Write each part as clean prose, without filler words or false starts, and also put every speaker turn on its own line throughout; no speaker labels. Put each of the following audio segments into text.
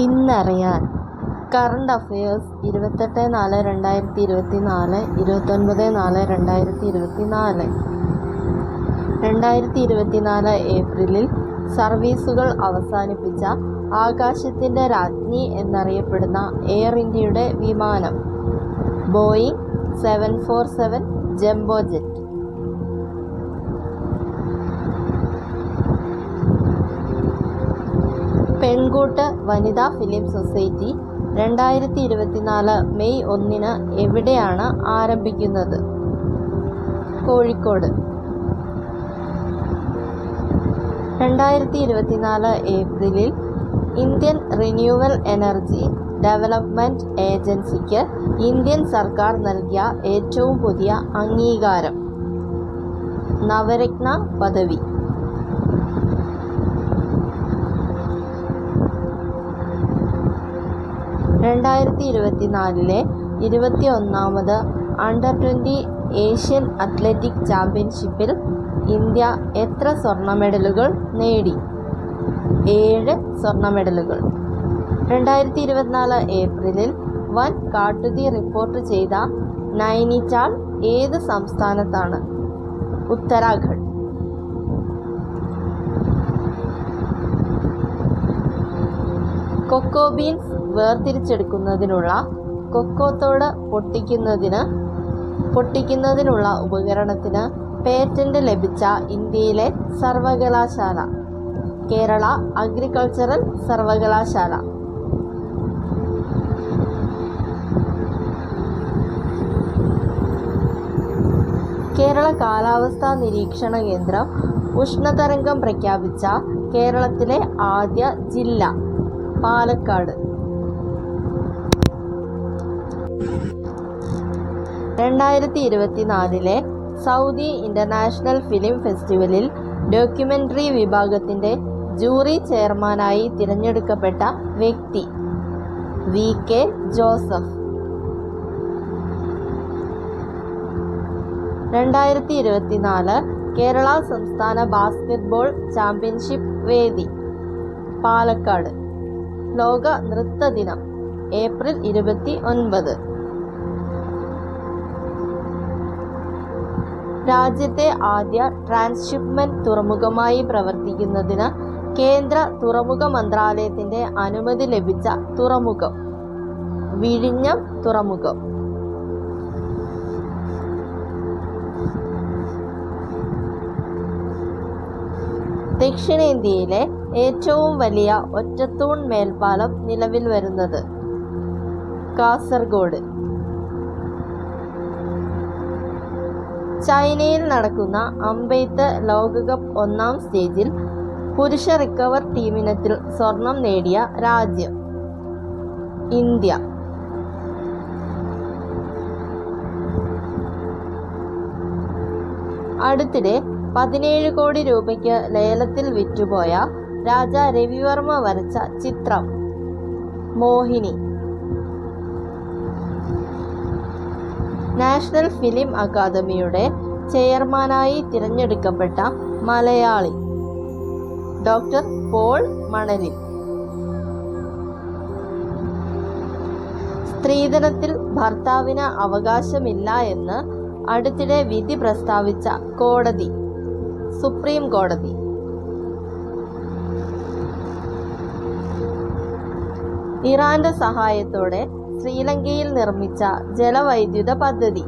ഇന്നറിയാൻ current affairs 28/4/2024, 29/4/2024. 2024 ഏപ്രിലിൽ സർവീസുകൾ അവസാനിപ്പിച്ച ആകാശത്തിൻ്റെ രാജ്ഞി എന്നറിയപ്പെടുന്ന എയർ ഇന്ത്യയുടെ വിമാനം ബോയിങ് 747 ജംബോ ജെറ്റ്. പെൺകൂട്ട് വനിതാ ഫിലിം സൊസൈറ്റി 2024 മെയ് 1 എവിടെയാണ് ആരംഭിക്കുന്നത്? കോഴിക്കോട്. 2024 ഏപ്രിലിൽ ഇന്ത്യൻ റിന്യൂവൽ എനർജി ഡെവലപ്മെൻറ്റ് ഏജൻസിക്ക് ഇന്ത്യൻ സർക്കാർ നൽകിയ ഏറ്റവും പുതിയ അംഗീകാരം നവരത്ന പദവി. 2024 21ാമത് അണ്ടർ-20 ഏഷ്യൻ അത്ലറ്റിക് ചാമ്പ്യൻഷിപ്പിൽ ഇന്ത്യ എത്ര സ്വർണ്ണ മെഡലുകൾ നേടി? 7 സ്വർണ്ണ മെഡലുകൾ. 2024 ഏപ്രിലിൽ വൻ കാട്ടുതീ റിപ്പോർട്ട് ചെയ്ത നൈനിറ്റാൾ ഏത് സംസ്ഥാനത്താണ്? ഉത്തരാഖണ്ഡ്. കൊക്കോ ബീൻസ് വേർതിരിച്ചെടുക്കുന്നതിനുള്ള കൊക്കോത്തോട് പൊട്ടിക്കുന്നതിനുള്ള ഉപകരണത്തിന് പേറ്റന്റ് ലഭിച്ച ഇന്ത്യയിലെ സർവകലാശാല കേരള അഗ്രികൾച്ചറൽ സർവകലാശാല. കേരള കാലാവസ്ഥാ നിരീക്ഷണ കേന്ദ്രം ഉഷ്ണതരംഗം പ്രഖ്യാപിച്ച കേരളത്തിലെ ആദ്യ ജില്ല പാലക്കാട്. 2024 സൗദി ഇന്റർനാഷണൽ ഫിലിം ഫെസ്റ്റിവലിൽ ഡോക്യുമെന്ററി വിഭാഗത്തിന്റെ ജൂറി ചെയർമാനായി തിരഞ്ഞെടുക്കപ്പെട്ട വ്യക്തി VK ജോസഫ്. 2024 കേരള സംസ്ഥാന ബാസ്കറ്റ്ബോൾ ചാമ്പ്യൻഷിപ്പ് വേദി പാലക്കാട്. ലോക നൃത്ത ദിനം ഏപ്രിൽ 29. രാജ്യത്തെ ആദ്യ ട്രാൻസ്ഷിപ്മെന്റ് തുറമുഖമായി പ്രവർത്തിക്കുന്നതിന് കേന്ദ്ര തുറമുഖ മന്ത്രാലയത്തിന്റെ അനുമതി ലഭിച്ച തുറമുഖം വിഴിഞ്ഞം തുറമുഖം. ദക്ഷിണേന്ത്യയിലെ ഏറ്റവും വലിയ ഒറ്റത്തൂൺ മേൽപ്പാലം നിലവിൽ വരുന്നത് കാസർഗോഡ്. ചൈനയിൽ നടക്കുന്ന അമ്പെയ്ത്ത് ലോകകപ്പ് 1ാം സ്റ്റേജിൽ പുരുഷ റിക്കവർ ടീമിനത്തിൽ സ്വർണം നേടിയ രാജ്യം ഇന്ത്യ. അടുത്തിടെ 17 കോടി രൂപയ്ക്ക് ലേലത്തിൽ വിറ്റുപോയ രാജാ രവിവർമ്മ വരച്ച ചിത്രം മോഹിനി. നാഷണൽ ഫിലിം അക്കാദമിയുടെ ചെയർമാനായി തിരഞ്ഞെടുക്കപ്പെട്ട മലയാളി ഡോക്ടർ പോൾ മണലിൽ. സ്ത്രീധനത്തിൽ ഭർത്താവിന് അവകാശമില്ല എന്ന് അടുത്തിടെ വിധി പ്രസ്താവിച്ച കോടതി സുപ്രീം കോടതി. ഇറാന്റെ സഹായത്തോടെ ശ്രീലങ്കയിൽ നിർമ്മിച്ച ജലവൈദ്യുത പദ്ധതി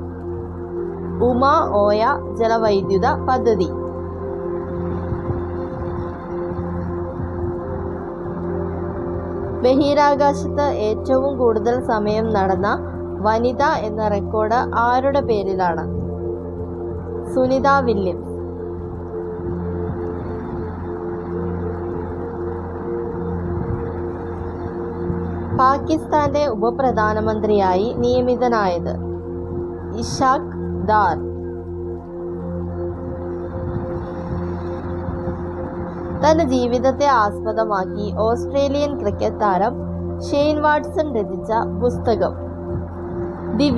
ഉമ ഓയ ജലവൈദ്യുത പദ്ധതി. ബഹിരാകാശത്ത് ഏറ്റവും കൂടുതൽ സമയം നടന്ന വനിത എന്ന റെക്കോർഡ് ആരുടെ പേരിലാണ്? സുനിത വില്യംസ്. പാകിസ്ഥാന്റെ ഉപപ്രധാനമന്ത്രിയായി നിയമിതനായത് ഇഷാഖ് ദാർ. തന്റെ ജീവിതത്തെ ആസ്പദമാക്കി ഓസ്ട്രേലിയൻ ക്രിക്കറ്റ് താരം ഷെയ്ൻ വാട്സൺ രചിച്ച പുസ്തകം ദി